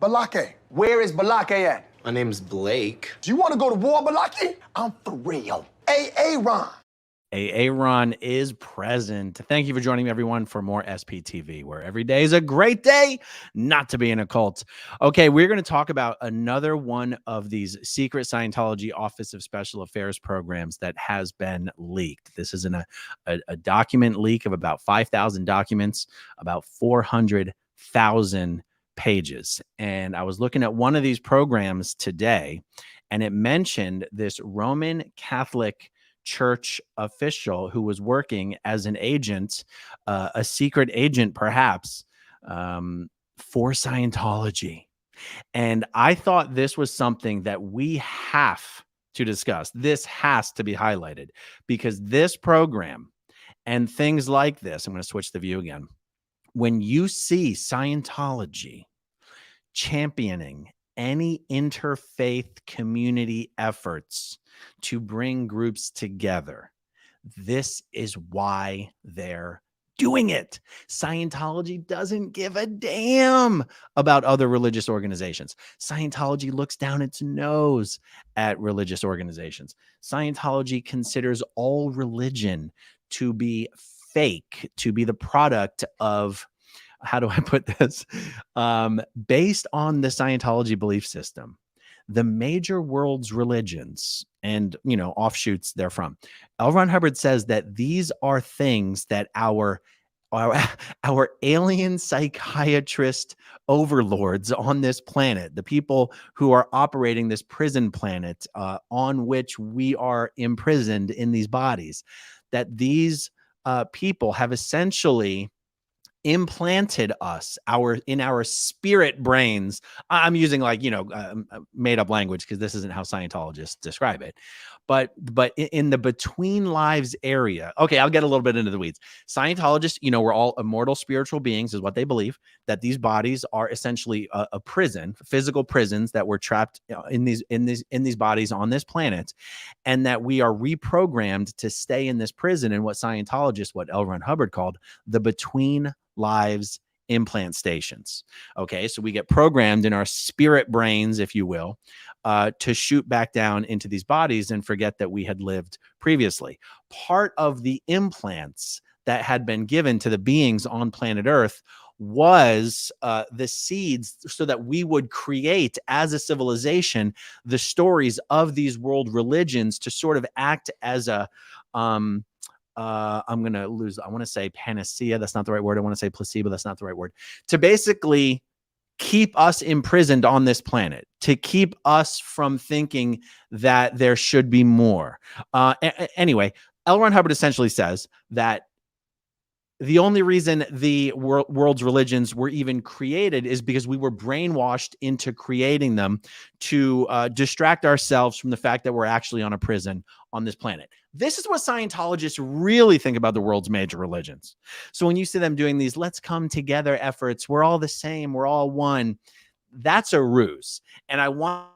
Balake. Where is Balake at? My name's Blake. Do you want to go to war, Balake? I'm for real. Ron. Ron is present. Thank you for joining me, everyone, for more SPTV, where every day is a great day not to be in a cult. Okay, we're going to talk about another one of these secret Scientology Office of Special Affairs programs that has been leaked. This is a document leak of about 5,000 documents, about 400,000 pages. And I was looking at one of these programs today, and it mentioned this Roman Catholic Church official who was working as an agent, a secret agent, perhaps, for Scientology. And I thought this was something that we have to discuss. This has to be highlighted because this program and things like this, I'm going to switch the view again. When you see Scientology championing any interfaith community efforts to bring groups together, this is why they're doing it. Scientology doesn't give a damn about other religious organizations. Scientology looks down its nose at religious organizations. Scientology considers all religion to be fake, to be the product of, how do I put this? Based on the Scientology belief system, the major world's religions and, offshoots therefrom. L. Ron Hubbard says that these are things that our alien psychiatrist overlords on this planet, the people who are operating this prison planet on which we are imprisoned in these bodies, that these people have essentially implanted us in our spirit brains. I'm using made up language because this isn't how Scientologists describe it, but in the between lives area. Okay, I'll get a little bit into the weeds. Scientologists, we're all immortal spiritual beings is what they believe, that these bodies are essentially a prison, physical prisons that we're trapped in these bodies on this planet, and that we are reprogrammed to stay in this prison in what Scientologists, what L. Ron Hubbard called the between lives implant stations. Okay, so we get programmed in our spirit brains, if you will, to shoot back down into these bodies and forget that we had lived previously. Part of the implants that had been given to the beings on planet Earth was the seeds so that we would create as a civilization the stories of these world religions to sort of act as a I'm going to lose. I want to say panacea. That's not the right word. I want to say placebo. That's not the right word. To basically keep us imprisoned on this planet, to keep us from thinking that there should be more. Anyway, L. Ron Hubbard essentially says that the only reason the world's religions were even created is because we were brainwashed into creating them to distract ourselves from the fact that we're actually on a prison on this planet. This is what Scientologists really think about the world's major religions. So when you see them doing these let's come together efforts, we're all the same, we're all one, that's a ruse. And I want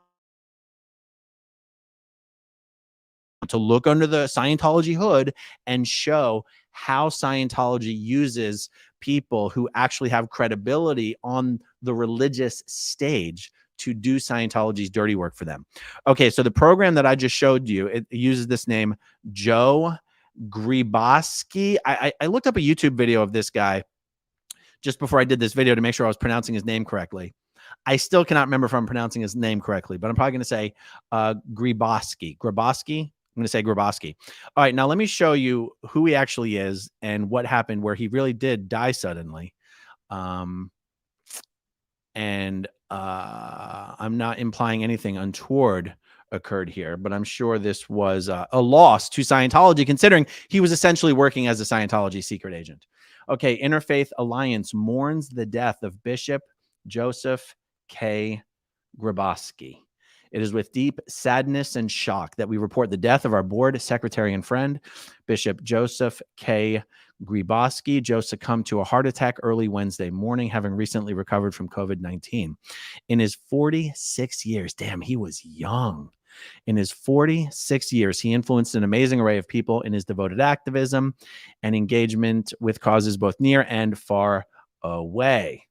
to look under the Scientology hood and show how Scientology uses people who actually have credibility on the religious stage to do Scientology's dirty work for them. Okay, so the program that I just showed you, it uses this name, Joe Grybowski. I looked up a YouTube video of this guy just before I did this video to make sure I was pronouncing his name correctly. I still cannot remember if I'm pronouncing his name correctly, but I'm probably going to say Grybowski. Grybowski? I'm going to say Grybowski. All right, now let me show you who he actually is and what happened where he really did die suddenly. I'm not implying anything untoward occurred here, but I'm sure this was a loss to Scientology, considering he was essentially working as a Scientology secret agent. Okay, Interfaith Alliance mourns the death of Bishop Joseph K. Grybowski. It is with deep sadness and shock that we report the death of our board secretary and friend, Bishop Joseph K. Grybowski. Joe succumbed to a heart attack early Wednesday morning, having recently recovered from COVID-19. In his 46 years, damn, he was young. In his 46 years, he influenced an amazing array of people in his devoted activism and engagement with causes both near and far away.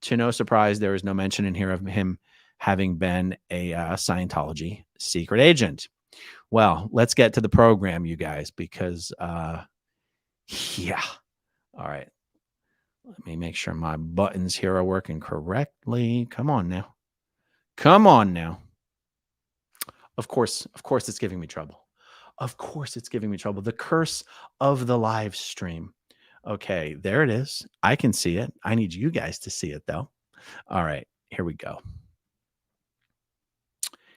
To no surprise, there is no mention in here of him having been a Scientology secret agent. Well, let's get to the program, you guys, because yeah. All right. Let me make sure my buttons here are working correctly. Come on now. Come on now. Of course, it's giving me trouble. Of course, it's giving me trouble. The curse of the live stream. Okay, there it is. I can see it. I need you guys to see it, though. All right, here we go.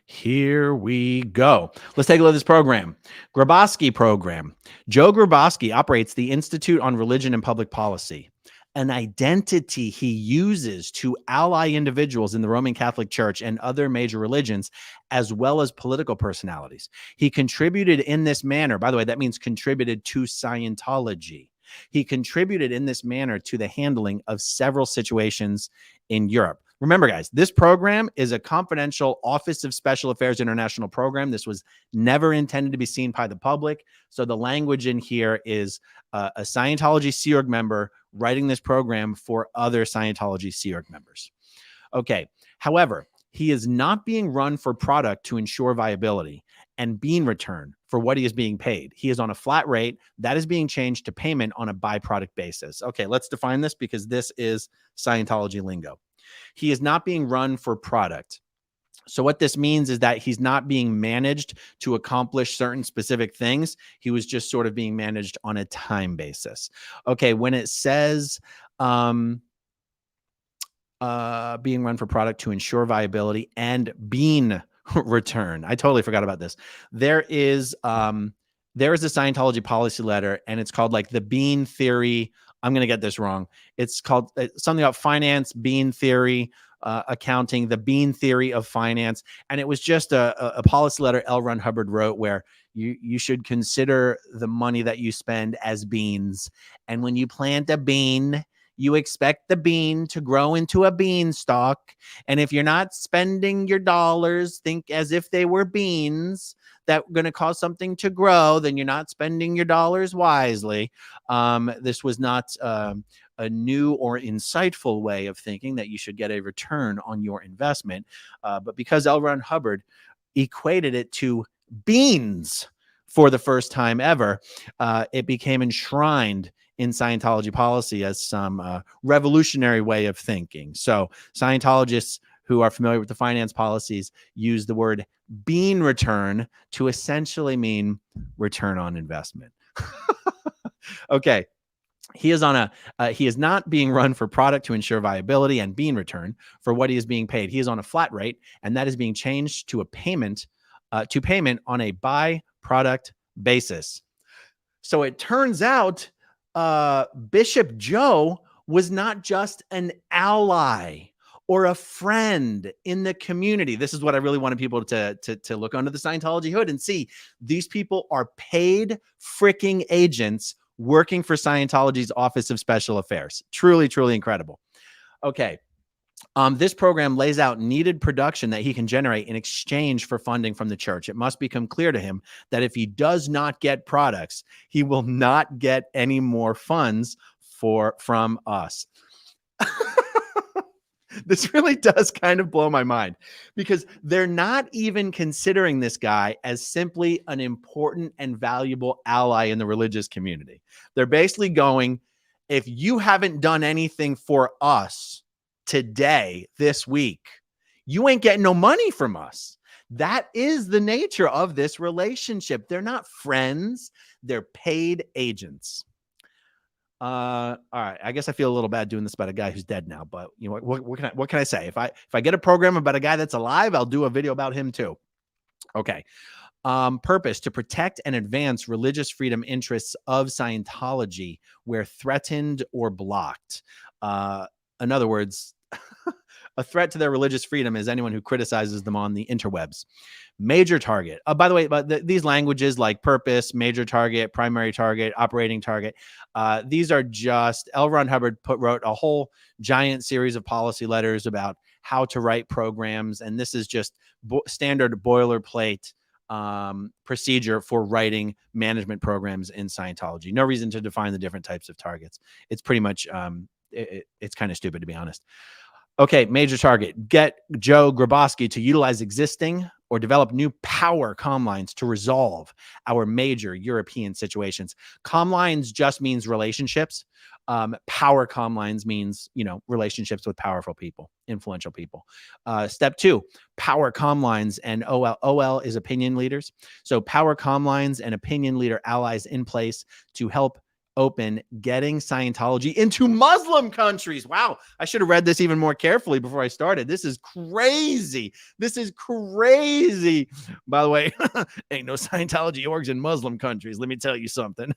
Here we go. Let's take a look at this program. Grabowski program. Joe Grabowski operates the Institute on Religion and Public Policy, an identity he uses to ally individuals in the Roman Catholic Church and other major religions, as well as political personalities. He contributed in this manner. By the way, that means contributed to Scientology. He contributed in this manner to the handling of several situations in Europe. Remember, guys, this program is a confidential Office of Special Affairs International program. This was never intended to be seen by the public. So the language in here is a Scientology Sea Org member writing this program for other Scientology Sea Org members. Okay. However, he is not being run for product to ensure viability and bean return for what he is being paid. He is on a flat rate that is being changed to payment on a byproduct basis. Okay, let's define this because this is Scientology lingo. He is not being run for product. So what this means is that he's not being managed to accomplish certain specific things. He was just sort of being managed on a time basis. Okay, when it says being run for product to ensure viability and bean return, I totally forgot about this. There is a Scientology policy letter, and it's called like the bean theory. I'm going to get this wrong. It's called something about finance, bean theory, accounting, the bean theory of finance. And it was just a policy letter L. Ron Hubbard wrote where you should consider the money that you spend as beans. And when you plant a bean, you expect the bean to grow into a beanstalk. And if you're not spending your dollars, think as if they were beans that are going to cause something to grow, then you're not spending your dollars wisely. This was not a new or insightful way of thinking that you should get a return on your investment. But because L. Ron Hubbard equated it to beans for the first time ever, it became enshrined in Scientology policy as some revolutionary way of thinking. So Scientologists who are familiar with the finance policies use the word bean return to essentially mean return on investment. Okay. He is not being run for product to ensure viability and bean return for what he is being paid. He is on a flat rate, and that is being changed to payment on a by-product basis. So it turns out Bishop Joe was not just an ally or a friend in the community. This is what I really wanted people to look under the Scientology hood and see. These people are paid freaking agents working for Scientology's Office of Special Affairs. Truly, truly incredible. Okay. This program lays out needed production that he can generate in exchange for funding from the church. It must become clear to him that if he does not get products, he will not get any more funds from us. This really does kind of blow my mind because they're not even considering this guy as simply an important and valuable ally in the religious community. They're basically going, if you haven't done anything for us today, this week, you ain't getting no money from us. That is the nature of this relationship. They're not friends. They're paid agents. All right. I guess I feel a little bad doing this about a guy who's dead now, but you know what can I say? If I get a program about a guy that's alive, I'll do a video about him too. Okay. Purpose: to protect and advance religious freedom interests of Scientology where threatened or blocked. In other words, a threat to their religious freedom is anyone who criticizes them on the interwebs. Major target. By the way, these languages like purpose, major target, primary target, operating target, these are just L. Ron Hubbard wrote a whole giant series of policy letters about how to write programs. And this is just standard boilerplate procedure for writing management programs in Scientology. No reason to define the different types of targets. It's pretty much, it's kind of stupid, to be honest. Okay, major target. Get Joe Grabowski to utilize existing or develop new power comm lines to resolve our major European situations. Comm lines just means relationships. Power comm lines means, relationships with powerful people, influential people. Step 2, power comm lines and OL is opinion leaders. So power comm lines and opinion leader allies in place to help open getting Scientology into Muslim countries. Wow, I should have read this even more carefully before I started. This is crazy. This is crazy. By the way, ain't no Scientology orgs in Muslim countries. Let me tell you something.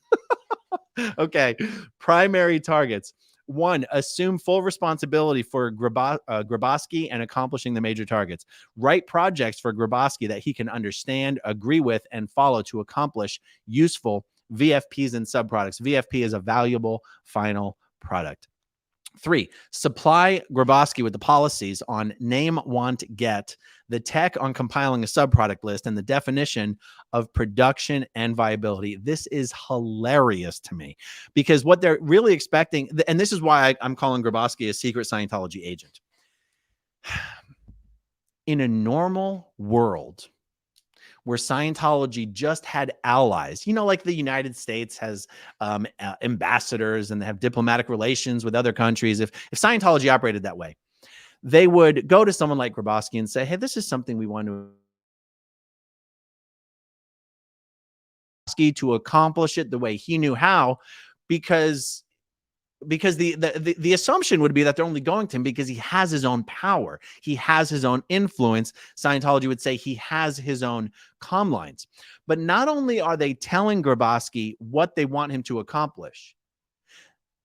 Okay, primary targets. 1, assume full responsibility for Grabowski and accomplishing the major targets. Write projects for Grabowski that he can understand, agree with, and follow to accomplish useful VFPs and subproducts. VFP is a valuable final product. 3, supply Grabowski with the policies on name, want, get, the tech on compiling a subproduct list, and the definition of production and viability. This is hilarious to me because what they're really expecting, and this is why I'm calling Grabowski a secret Scientology agent. In a normal world, where Scientology just had allies, like the United States has ambassadors and they have diplomatic relations with other countries. If Scientology operated that way, they would go to someone like Grabowski and say, hey, this is something we want to accomplish it the way he knew how, because the assumption would be that they're only going to him because he has his own power. He has his own influence. Scientology would say he has his own comm lines. But not only are they telling Grabowski what they want him to accomplish,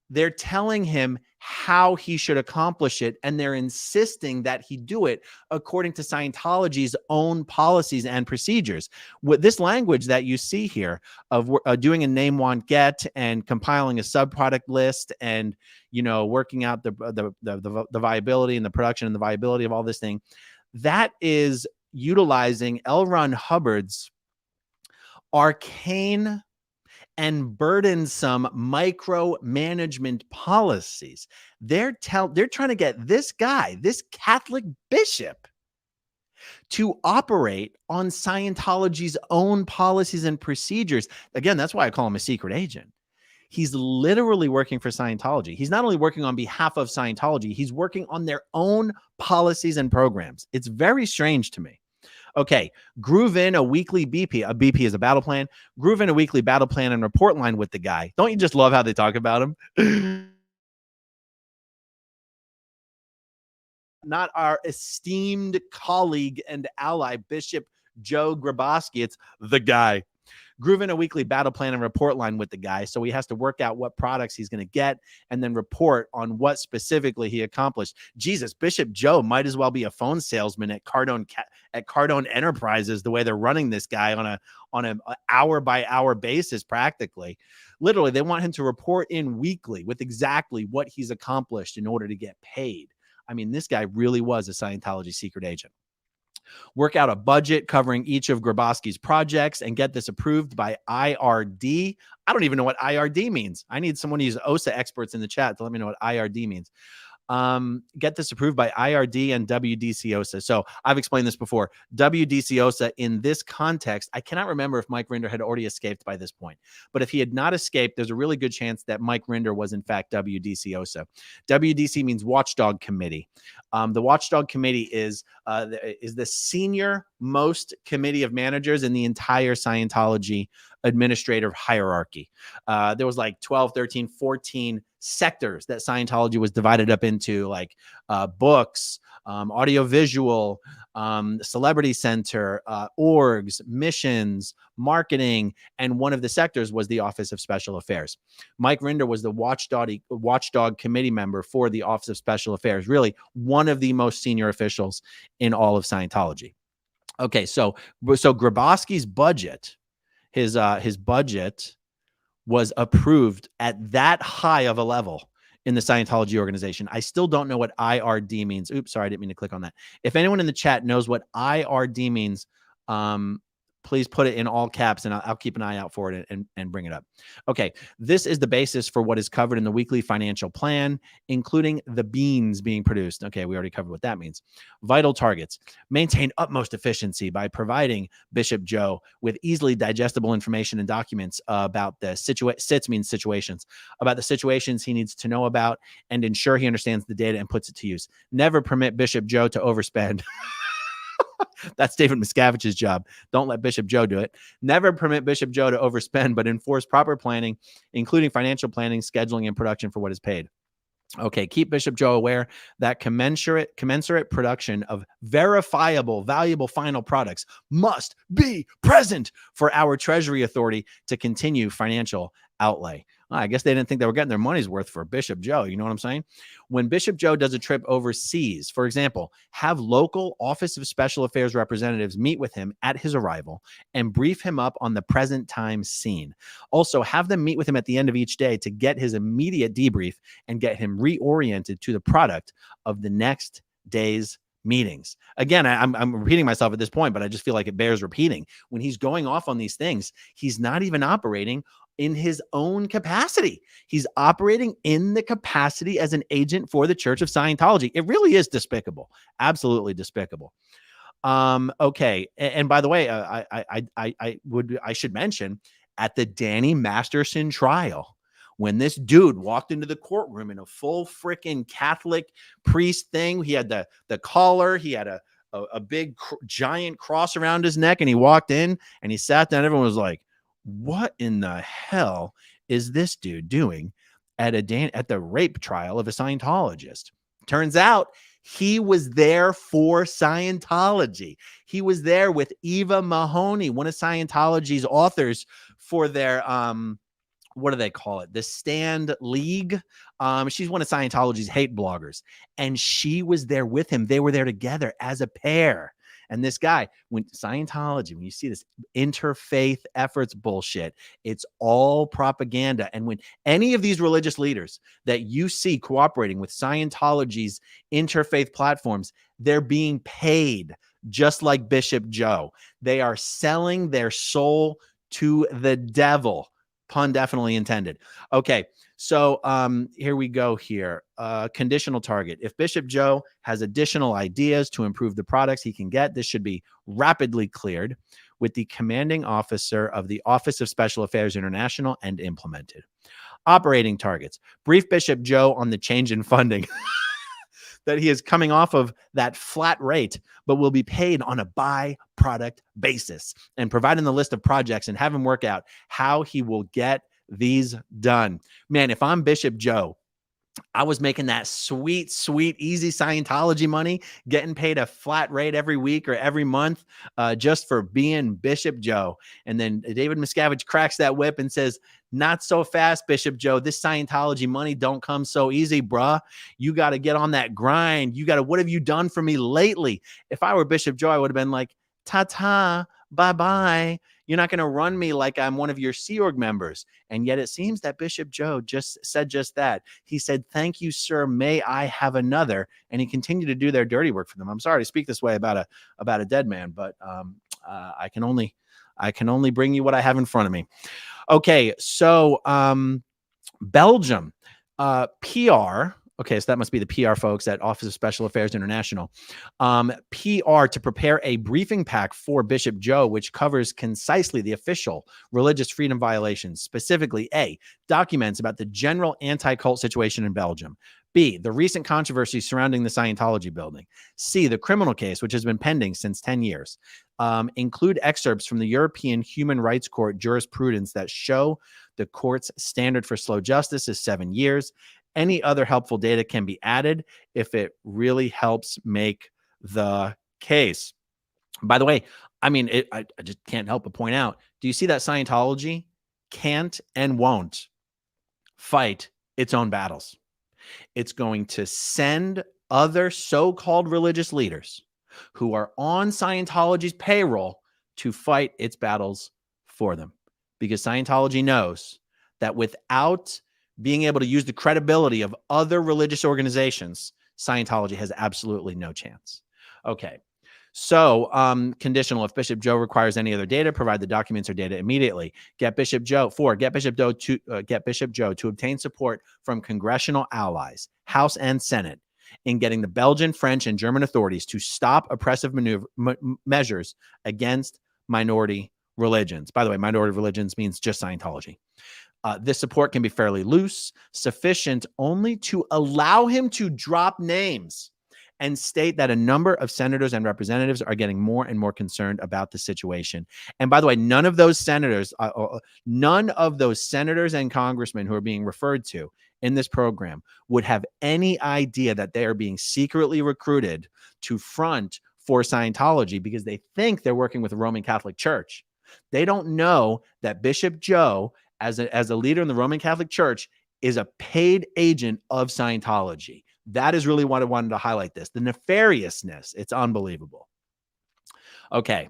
they're telling him how he should accomplish it, and they're insisting that he do it according to Scientology's own policies and procedures. With this language that you see here of doing a name, want, get, and compiling a subproduct list, and working out the viability and the production and the viability of all this thing, that is utilizing L. Ron Hubbard's arcane and burdensome micromanagement policies. They're trying to get this guy, this Catholic bishop, to operate on Scientology's own policies and procedures. Again, that's why I call him a secret agent. He's literally working for Scientology. He's not only working on behalf of Scientology, he's working on their own policies and programs. It's very strange to me. Okay, groove in a weekly BP. A BP is a battle plan. Groove in a weekly battle plan and report line with the guy. Don't you just love how they talk about him? Not our esteemed colleague and ally, Bishop Joe Grabowski. It's the guy. Groove in a weekly battle plan and report line with the guy. So he has to work out what products he's going to get and then report on what specifically he accomplished. Jesus, Bishop Joe might as well be a phone salesman at Cardone Enterprises, the way they're running this guy on an hour by hour basis, practically. Literally, they want him to report in weekly with exactly what he's accomplished in order to get paid. I mean, this guy really was a Scientology secret agent. Work out a budget covering each of Grabowski's projects and get this approved by IRD. I don't even know what IRD means. I need someone to use OSA experts in the chat to let me know what IRD means. Get this approved by IRD and WDC OSA. So I've explained this before. WDC OSA in this context, I cannot remember if Mike Rinder had already escaped by this point. But if he had not escaped, there's a really good chance that Mike Rinder was in fact WDC OSA. WDC means Watchdog Committee. The Watchdog Committee is the senior most committee of managers in the entire Scientology administrative hierarchy. There was like 12, 13, 14 sectors that Scientology was divided up into, like books, audiovisual, celebrity center, orgs, missions, marketing, and one of the sectors was the Office of Special Affairs. Mike Rinder was the watchdog committee member for the Office of Special Affairs, really one of the most senior officials in all of Scientology. Okay, so Grabowski's budget, his budget was approved at that high of a level in the Scientology organization. I still don't know what IRD means. Oops, sorry, I didn't mean to click on that. If anyone in the chat knows what IRD means, please put it in all caps, and I'll keep an eye out for it and bring it up. Okay, this is the basis for what is covered in the weekly financial plan, including the beans being produced. Okay, we already covered what that means. Vital targets. Maintain utmost efficiency by providing Bishop Joe with easily digestible information and documents about the situations, about the situations he needs to know about, and ensure he understands the data and puts it to use. Never permit Bishop Joe to overspend. That's David Miscavige's job. Don't let Bishop Joe do it. Never permit Bishop Joe to overspend, but enforce proper planning, including financial planning, scheduling, and production for what is paid. Okay, keep Bishop Joe aware that commensurate production of verifiable, valuable final products must be present for our Treasury Authority to continue financial outlay. I guess they didn't think they were getting their money's worth for Bishop Joe. You know what I'm saying? When Bishop Joe does a trip overseas, for example, have local Office of Special Affairs representatives meet with him at his arrival and brief him up on the present time scene. Also, have them meet with him at the end of each day to get his immediate debrief and get him reoriented to the product of the next day's meetings. Again, I'm repeating myself at this point, but I just feel like it bears repeating. When he's going off on these things, he's not even operating in his own capacity. He's operating in the capacity as an agent for the Church of Scientology. It really is despicable. Absolutely despicable. Okay. And by the way, I should mention at the Danny Masterson trial, when this dude walked into the courtroom in a full freaking Catholic priest thing, he had the collar, he had a big giant cross around his neck, and he walked in and he sat down. Everyone was like, what in the hell is this dude doing at the rape trial of a Scientologist? Turns out he was there for Scientology. He was there with Eva Mahoney, one of Scientology's authors, for their what do they call it? The Stand League. She's one of Scientology's hate bloggers, and she was there with him. They were there together as a pair. And this guy, when you see this interfaith efforts bullshit, it's all propaganda. And when any of these religious leaders that you see cooperating with Scientology's interfaith platforms, they're being paid just like Bishop Joe. They are selling their soul to the devil. Pun definitely intended. Okay, so here we go here. Conditional target. If Bishop Joe has additional ideas to improve the products he can get, this should be rapidly cleared with the commanding officer of the Office of Special Affairs International and implemented. Operating targets. Brief Bishop Joe on the change in funding. That he is coming off of that flat rate, but will be paid on a by-product basis, and provide him the list of projects and have him work out how he will get these done. Man, if I'm Bishop Joe, I was making that sweet, easy Scientology money, getting paid a flat rate every week or every month just for being Bishop Joe. And then David Miscavige cracks that whip and says, not so fast, Bishop Joe. This Scientology money don't come so easy, bruh. You got to get on that grind. What have you done for me lately? If I were Bishop Joe, I would have been like, ta-ta, bye-bye. You're not going to run me like I'm one of your Sea Org members. And yet it seems that Bishop Joe just said just that. He said, thank you, sir. May I have another? And he continued to do their dirty work for them. I'm sorry to speak this way about a dead man, but I can only bring you what I have in front of me. Okay, so Belgium, PR. Okay, so that must be the PR folks at Office of Special Affairs International. PR to prepare a briefing pack for Bishop Joe, which covers concisely the official religious freedom violations, specifically A, documents about the general anti-cult situation in Belgium. B, the recent controversy surrounding the Scientology building. C, the criminal case, which has been pending since 10 years. Include excerpts from the European Human Rights Court jurisprudence that show the court's standard for slow justice is 7 years. Any other helpful data can be added if it really helps make the case. By the way, I mean, I just can't help but point out, do you see that Scientology can't and won't fight its own battles? It's going to send other so-called religious leaders who are on Scientology's payroll to fight its battles for them. Because Scientology knows that without being able to use the credibility of other religious organizations, Scientology has absolutely no chance. Okay, So, conditional. If Bishop Joe requires any other data, provide the documents or data immediately. Get Bishop Joe to obtain support from congressional allies, House and Senate, in getting the Belgian, French, and German authorities to stop oppressive measures against minority religions. By the way, minority religions means just Scientology. This support can be fairly loose, sufficient only to allow him to drop names and state that a number of senators and representatives are getting more and more concerned about the situation. And by the way, none of those senators and congressmen who are being referred to in this program would have any idea that they are being secretly recruited to front for Scientology because they think they're working with the Roman Catholic Church. They don't know that Bishop Joe, as a leader in the Roman Catholic Church, is a paid agent of Scientology. That is really what I wanted to highlight this. The nefariousness, it's unbelievable. Okay.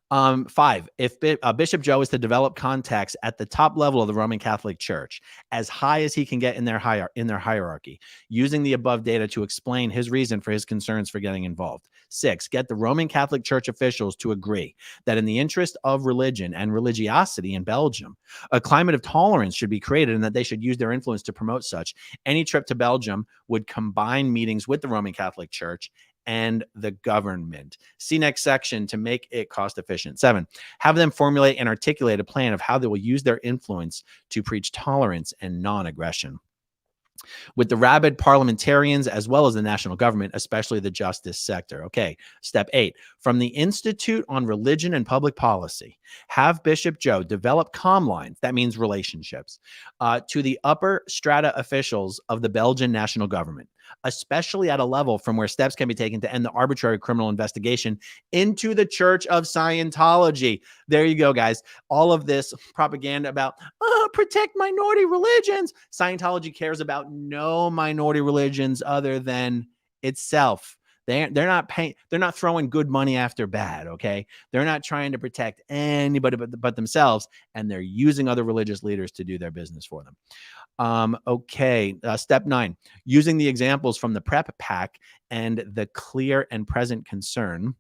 5, if Bishop Joe is to develop contacts at the top level of the Roman Catholic Church, as high as he can get in their hierarchy, using the above data to explain his reason for his concerns for getting involved. 6, get the Roman Catholic Church officials to agree that in the interest of religion and religiosity in Belgium, a climate of tolerance should be created and that they should use their influence to promote such. Any trip to Belgium would combine meetings with the Roman Catholic Church and the government. See next section to make it cost efficient. 7, have them formulate and articulate a plan of how they will use their influence to preach tolerance and non-aggression with the rabid parliamentarians as well as the national government, especially the justice sector. Okay, step 8, from the Institute on Religion and Public Policy, have Bishop Joe develop comm lines, that means relationships, to the upper strata officials of the Belgian national government, especially at a level from where steps can be taken to end the arbitrary criminal investigation into the Church of Scientology. There you go, guys. All of this propaganda about protect minority religions. Scientology cares about no minority religions other than itself. They're not throwing good money after bad, okay? They're not trying to protect anybody but themselves, and they're using other religious leaders to do their business for them. Okay, step 9, using the examples from the prep pack and the clear and present concern.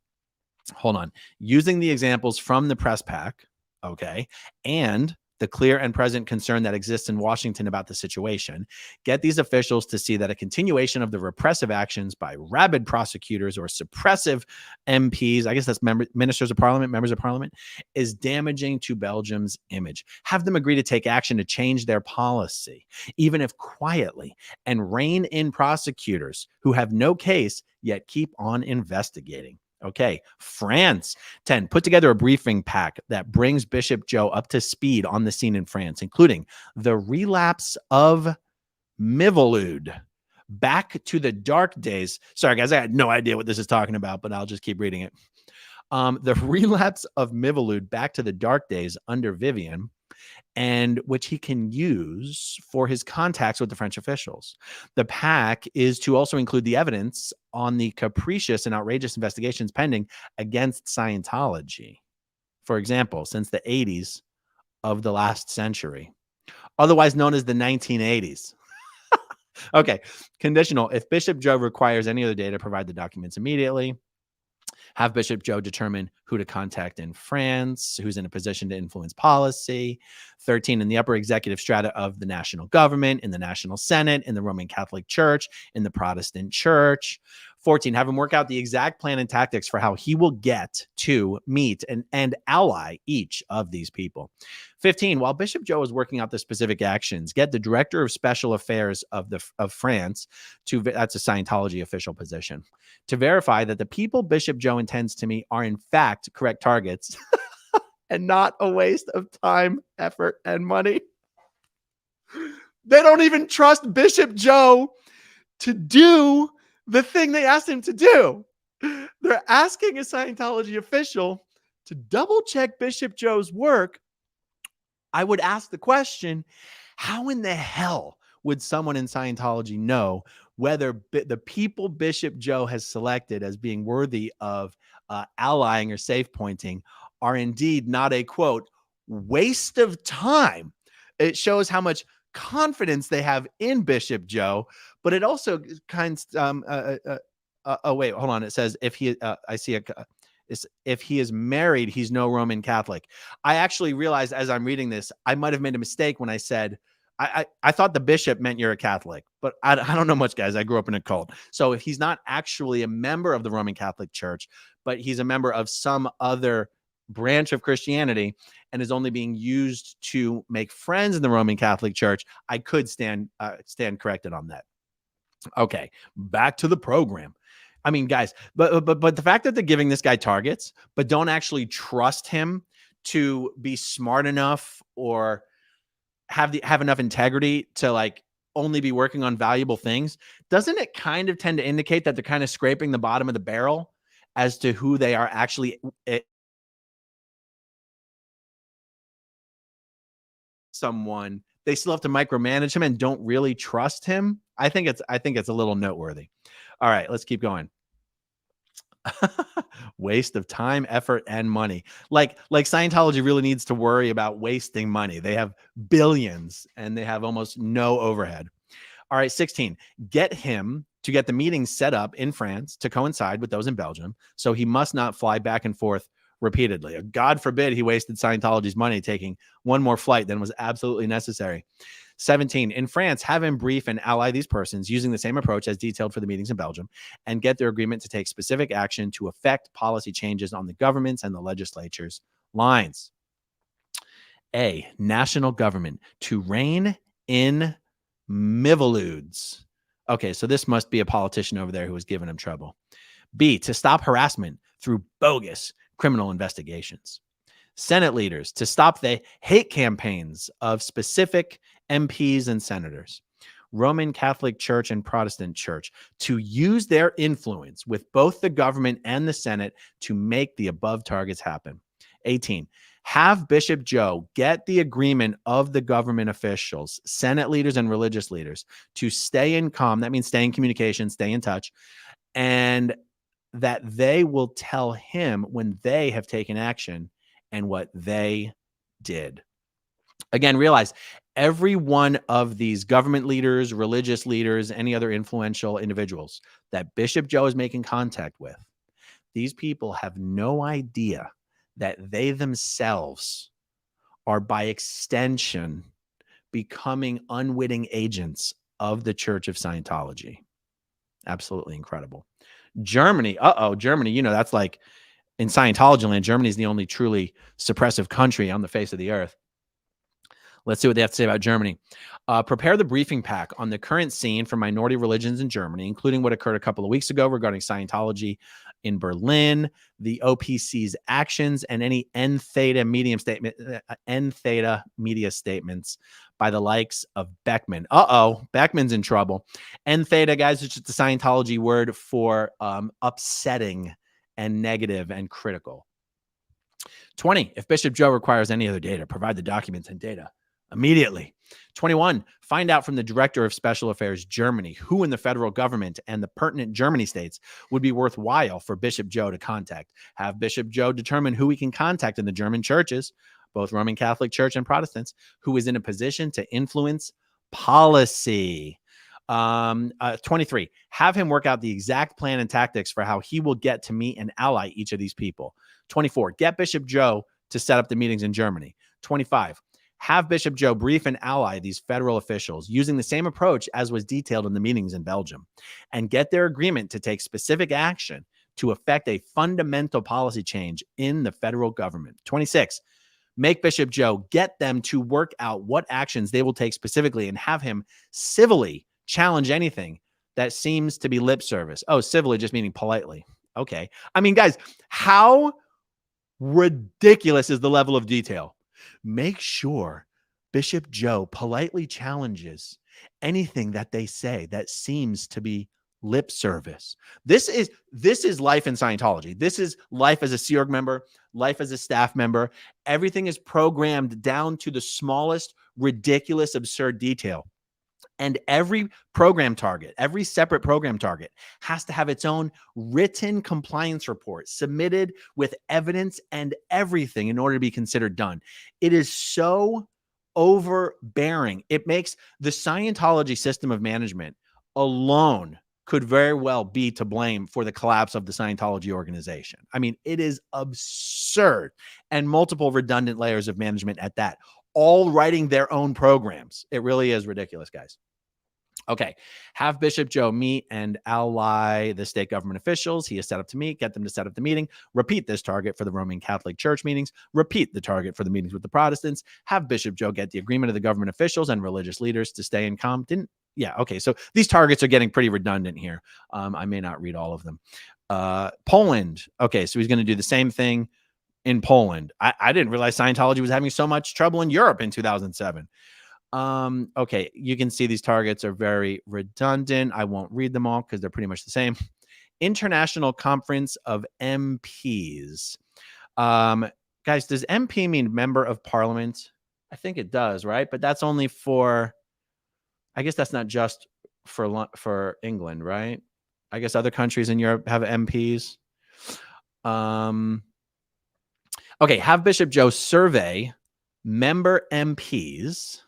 Hold on. Using the examples from the press pack, okay, and the clear and present concern that exists in Washington about the situation, get these officials to see that a continuation of the repressive actions by rabid prosecutors or suppressive MPs, I guess that's members of parliament, is damaging to Belgium's image. Have them agree to take action to change their policy, even if quietly, and rein in prosecutors who have no case yet keep on investigating. Okay, France. 10, put together a briefing pack that brings Bishop Joe up to speed on the scene in France, including the relapse of Miviludes back to the dark days. Sorry, guys, I had no idea what this is talking about, but I'll just keep reading it. The relapse of Miviludes back to the dark days under Vivian, and which he can use for his contacts with the French officials. The pack is to also include the evidence on the capricious and outrageous investigations pending against Scientology, for example, since the 80s of the last century, otherwise known as the 1980s. Okay, conditional. If Bishop Joe requires any other data, provide the documents immediately. Have Bishop Joe determine who to contact in France, who's in a position to influence policy. 13, in the upper executive strata of the national government, in the national Senate, in the Roman Catholic Church, in the Protestant Church. 14, have him work out the exact plan and tactics for how he will get to meet and ally each of these people. 15, while Bishop Joe is working out the specific actions, get the Director of Special Affairs of France, that's a Scientology official position, to verify that the people Bishop Joe intends to meet are in fact correct targets and not a waste of time, effort, and money. They don't even trust Bishop Joe to do the thing they asked him to do. They're asking a Scientology official to double check Bishop Joe's work. I would ask the question, how in the hell would someone in Scientology know whether the people Bishop Joe has selected as being worthy of allying or safe pointing are indeed not a, quote, waste of time? It shows how much confidence they have in Bishop Joe, but it also kind of, oh, wait, hold on. It says if he, I see If he is married, he's no Roman Catholic. I actually realized as I'm reading this, I might have made a mistake when I said, I thought the bishop meant you're a Catholic, but I don't know much, guys. I grew up in a cult. So if he's not actually a member of the Roman Catholic Church, but he's a member of some other branch of Christianity and is only being used to make friends in the Roman Catholic Church, I could stand corrected on that. Okay, back to the program. I mean, guys, but the fact that they're giving this guy targets, but don't actually trust him to be smart enough or have enough integrity to like only be working on valuable things, doesn't it kind of tend to indicate that they're kind of scraping the bottom of the barrel as to who they are actually someone they still have to micromanage him and don't really trust him? I think it's a little noteworthy. All right, let's keep going. Waste of time, effort, and money. Like Scientology really needs to worry about wasting money. They have billions and they have almost no overhead. All right, 16. Get him to get the meetings set up in France to coincide with those in Belgium, so he must not fly back and forth repeatedly. God forbid he wasted Scientology's money taking one more flight than was absolutely necessary. 17. In France, have him brief and ally these persons using the same approach as detailed for the meetings in Belgium and get their agreement to take specific action to affect policy changes on the government's and the legislature's lines. A. National government to rein in miviludes. Okay, so this must be a politician over there who was giving him trouble. B. To stop harassment through bogus criminal investigations. Senate leaders to stop the hate campaigns of specific MPs and senators. Roman Catholic Church and Protestant Church to use their influence with both the government and the Senate to make the above targets happen. 18. Have Bishop Joe get the agreement of the government officials, Senate leaders, and religious leaders to stay in calm. That means stay in communication, stay in touch, and that they will tell him when they have taken action and what they did. Again, realize every one of these government leaders, religious leaders, any other influential individuals that Bishop Joe is making contact with, these people have no idea that they themselves are by extension becoming unwitting agents of the Church of Scientology. Absolutely incredible. Germany, Germany, that's like in Scientology land, Germany is the only truly suppressive country on the face of the earth. Let's see what they have to say about Germany. Prepare the briefing pack on the current scene for minority religions in Germany, including what occurred a couple of weeks ago regarding Scientology in Berlin, the OPC's actions, and any N Theta media statements by the likes of Beckman. Beckman's in trouble. N Theta, guys, is just the Scientology word for upsetting and negative and critical. 20. If Bishop Joe requires any other data, provide the documents and data immediately. 21. Find out from the Director of Special Affairs Germany who in the federal government and the pertinent Germany states would be worthwhile for Bishop Joe to contact. Have Bishop Joe determine who he can contact in the German churches, both Roman Catholic Church and Protestants, who is in a position to influence policy. 23. Have him work out the exact plan and tactics for how he will get to meet and ally each of these people. 24. Get Bishop Joe to set up the meetings in Germany. 25. Have Bishop Joe brief and ally these federal officials using the same approach as was detailed in the meetings in Belgium and get their agreement to take specific action to affect a fundamental policy change in the federal government. 26. Make Bishop Joe get them to work out what actions they will take specifically and have him civilly challenge anything that seems to be lip service. Oh, civilly just meaning politely. Okay. I mean, guys, how ridiculous is the level of detail? Make sure Bishop Joe politely challenges anything that they say that seems to be lip service. This is life in Scientology. This is life as a Sea Org member, life as a staff member. Everything is programmed down to the smallest, ridiculous, absurd detail. And every program target, every separate program target has to have its own written compliance report submitted with evidence and everything in order to be considered done. It is so overbearing. It makes the Scientology system of management alone could very well be to blame for the collapse of the Scientology organization. I mean, it is absurd, and multiple redundant layers of management at that, all writing their own programs. It really is ridiculous, guys. Okay, have Bishop Joe meet and ally the state government officials he is set up to meet, get them to set up the meeting, repeat this target for the Roman Catholic Church meetings, repeat the target for the meetings with the Protestants, have Bishop Joe get the agreement of the government officials and religious leaders to stay in calm. Okay, so these targets are getting pretty redundant here. I may not read all of them. Poland. Okay, so he's going to do the same thing in Poland. I didn't realize Scientology was having so much trouble in Europe in 2007. Okay, you can see these targets are very redundant. I won't read them all because they're pretty much the same. International Conference of MPs. Guys, does MP mean member of parliament? I think it does, right? But that's only for, I guess that's not just for England, right? I guess other countries in Europe have MPs. Okay, have Bishop Joe survey member MPs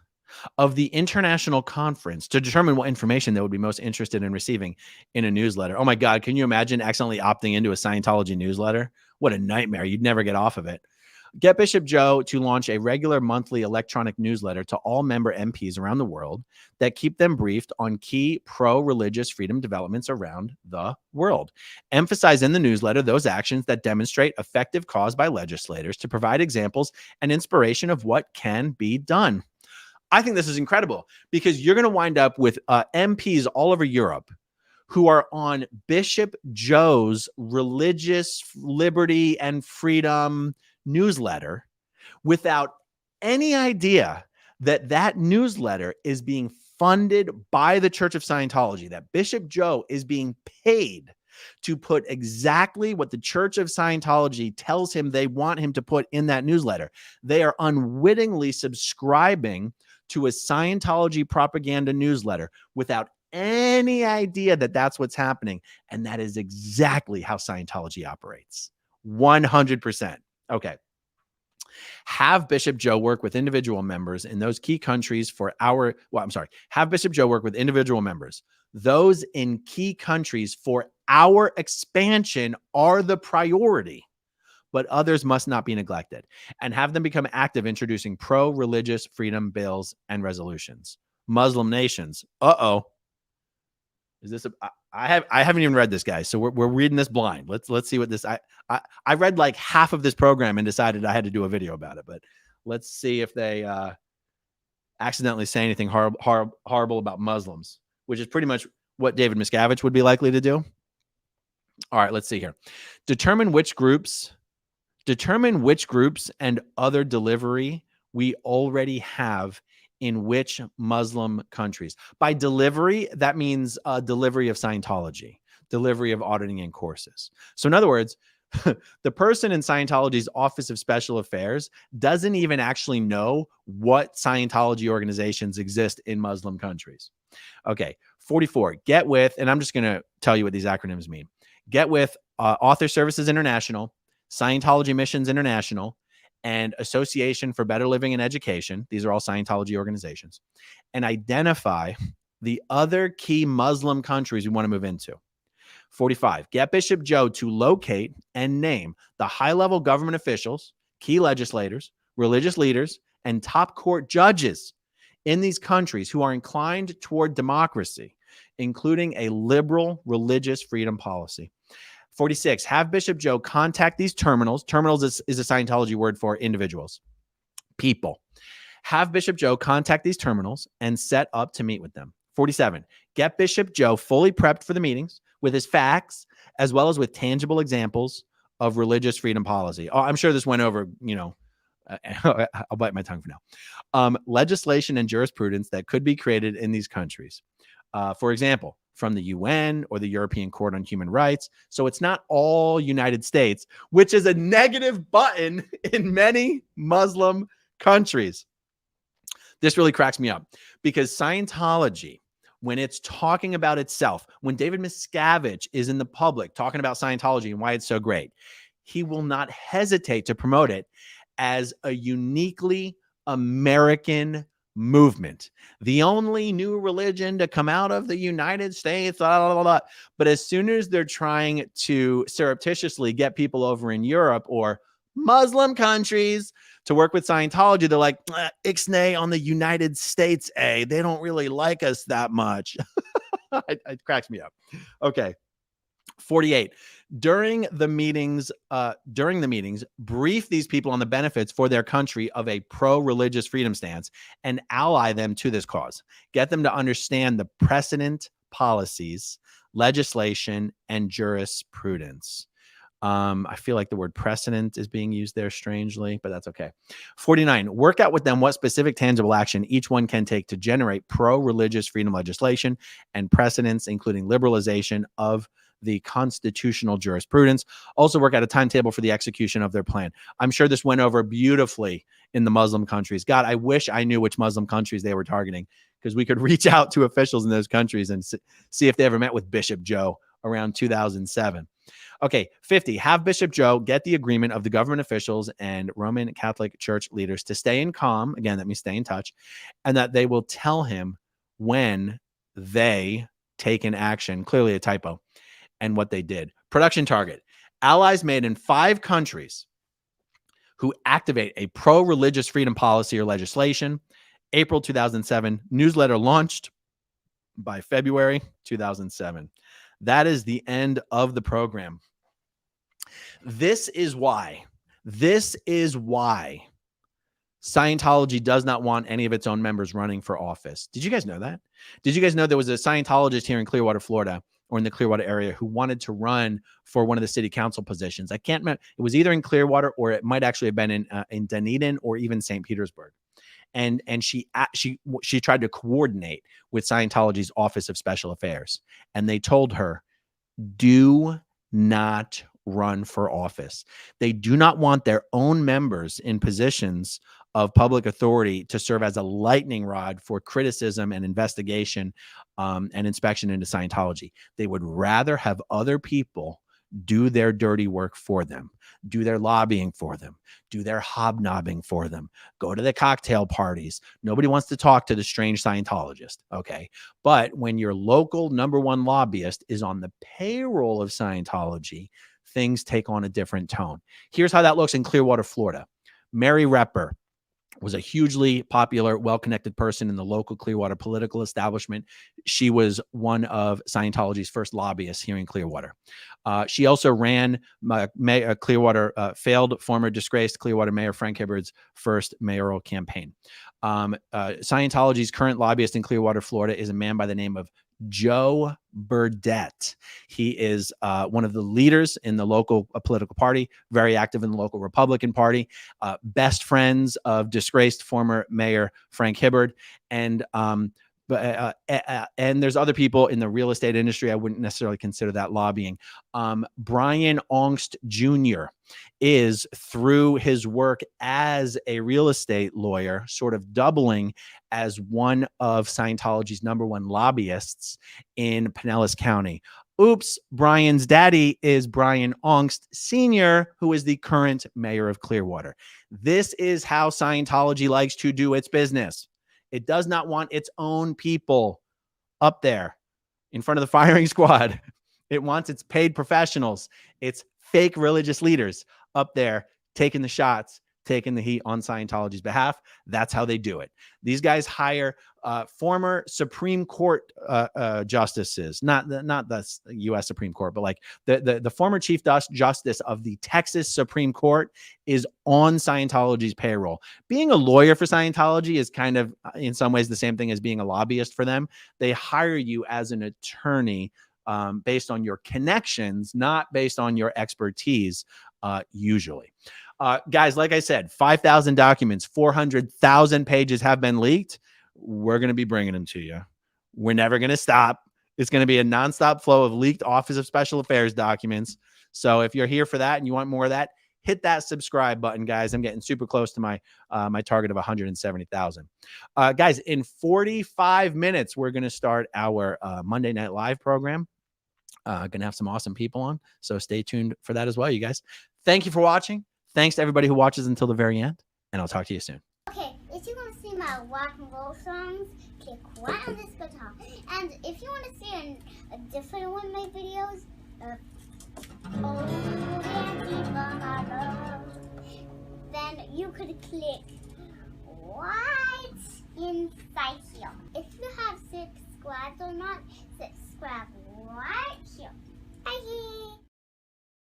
of the international conference to determine what information they would be most interested in receiving in a newsletter. Oh my God, can you imagine accidentally opting into a Scientology newsletter? What a nightmare. You'd never get off of it. Get Bishop Joe to launch a regular monthly electronic newsletter to all member MPs around the world that keep them briefed on key pro-religious freedom developments around the world. Emphasize in the newsletter those actions that demonstrate effective cause by legislators to provide examples and inspiration of what can be done. I think this is incredible because you're going to wind up with MPs all over Europe who are on Bishop Joe's religious liberty and freedom newsletter without any idea that that newsletter is being funded by the Church of Scientology, that Bishop Joe is being paid to put exactly what the Church of Scientology tells him they want him to put in that newsletter. They are unwittingly subscribing to a Scientology propaganda newsletter without any idea that that's what's happening. And that is exactly how Scientology operates. 100%. Okay. Have Bishop Joe work with individual members in those key countries have Bishop Joe work with individual members. Those in key countries for our expansion are the priority, but others must not be neglected, and have them become active introducing pro-religious freedom bills and resolutions. Muslim nations. Is this I haven't even read this, guys. So we're reading this blind. Let's see what this I read like half of this program and decided I had to do a video about it, but let's see if they accidentally say anything horrible about Muslims, which is pretty much what David Miscavige would be likely to do. All right, let's see here. Determine which groups and other delivery we already have in which Muslim countries. By delivery, that means delivery of Scientology, delivery of auditing and courses. So in other words, the person in Scientology's Office of Special Affairs doesn't even actually know what Scientology organizations exist in Muslim countries. Okay, 44, get with, and I'm just going to tell you what these acronyms mean. Get with Author Services International, Scientology Missions International, and Association for Better Living and Education. These are all Scientology organizations. And identify the other key Muslim countries we want to move into. 45, get Bishop Joe to locate and name the high-level government officials, key legislators, religious leaders, and top court judges in these countries who are inclined toward democracy, including a liberal religious freedom policy. 46, have Bishop Joe contact these terminals. Terminals is a Scientology word for individuals, people. Have Bishop Joe contact these terminals and set up to meet with them. 47, get Bishop Joe fully prepped for the meetings with his facts, as well as with tangible examples of religious freedom policy. Oh, I'm sure this went over, I'll bite my tongue for now. Legislation and jurisprudence that could be created in these countries. For example, from the UN or the European Court on Human Rights. So it's not all United States, which is a negative button in many Muslim countries. This really cracks me up because Scientology, when it's talking about itself, when David Miscavige is in the public talking about Scientology and why it's so great, he will not hesitate to promote it as a uniquely American movement, the only new religion to come out of the United States, blah, blah, blah, blah. But as soon as they're trying to surreptitiously get people over in Europe or Muslim countries to work with Scientology, they're like, ixnay on the United States, they don't really like us that much. It cracks me up. Okay. 48. During the meetings, brief these people on the benefits for their country of a pro-religious freedom stance and ally them to this cause. Get them to understand the precedent, policies, legislation, and jurisprudence. I feel like the word precedent is being used there strangely, but that's okay. 49, work out with them what specific tangible action each one can take to generate pro-religious freedom legislation and precedents, including liberalization of the constitutional jurisprudence. Also work out a timetable for the execution of their plan. I'm sure this went over beautifully in the Muslim countries. God, I wish I knew which Muslim countries they were targeting, because we could reach out to officials in those countries and see if they ever met with Bishop Joe around 2007. Okay, 50, have Bishop Joe get the agreement of the government officials and Roman Catholic Church leaders to stay in calm, again, that means stay in touch, and that they will tell him when they take an action, clearly a typo, and what they did. Production target, allies made in 5 countries who activate a pro-religious freedom policy or legislation. April 2007, newsletter launched by February 2007. That is the end of the program. This is why Scientology does not want any of its own members running for office. Did you guys know that? Did you guys know there was a Scientologist here in Clearwater, Florida, or in the Clearwater area, who wanted to run for one of the city council positions? I can't remember. It was either in Clearwater or it might actually have been in Dunedin or even St. Petersburg. And she tried to coordinate with Scientology's Office of Special Affairs, and they told her, do not run for office. They do not want their own members in positions of public authority to serve as a lightning rod for criticism and investigation and inspection into Scientology. They would rather have other people do their dirty work for them, do their lobbying for them, do their hobnobbing for them, go to the cocktail parties. Nobody wants to talk to the strange Scientologist, okay? But when your local #1 lobbyist is on the payroll of Scientology, things take on a different tone. Here's how that looks in Clearwater, Florida. Mary Repper was a hugely popular, well-connected person in the local Clearwater political establishment. She was one of Scientology's first lobbyists here in Clearwater. She also ran Clearwater, failed former disgraced Clearwater Mayor Frank Hibbard's first mayoral campaign. Scientology's current lobbyist in Clearwater, Florida is a man by the name of Joe Burdett. He is one of the leaders in the local political party, very active in the local Republican Party, best friends of disgraced former Mayor Frank Hibbard. And there's other people in the real estate industry. I wouldn't necessarily consider that lobbying. Brian Ongst Jr. is, through his work as a real estate lawyer, sort of doubling as one of Scientology's #1 lobbyists in Pinellas County. Oops, Brian's daddy is Brian Ongst Sr., who is the current mayor of Clearwater. This is how Scientology likes to do its business. It does not want its own people up there in front of the firing squad. It wants its paid professionals, its fake religious leaders up there taking the shots, taking the heat on Scientology's behalf. That's how they do it. These guys hire former Supreme Court justices, not the U.S. Supreme Court, but like the former Chief Justice of the Texas Supreme Court is on Scientology's payroll. Being a lawyer for Scientology is kind of, in some ways, the same thing as being a lobbyist for them. They hire you as an attorney based on your connections, not based on your expertise, usually. Guys, like I said, 5,000 documents, 400,000 pages have been leaked. We're going to be bringing them to you. We're never going to stop. It's going to be a nonstop flow of leaked Office of Special Affairs documents. So if you're here for that and you want more of that, hit that subscribe button, guys. I'm getting super close to my my target of 170,000. Guys, in 45 minutes, we're going to start our Monday Night Live program. Going to have some awesome people on. So stay tuned for that as well, you guys. Thank you for watching. Thanks to everybody who watches until the very end, and I'll talk to you soon. Okay, if you want to see my rock and roll songs, click right on this guitar. And if you want to see a different one of my videos, oh, Dancing for my love, then you could click right inside here. If you have subscribed or not, subscribe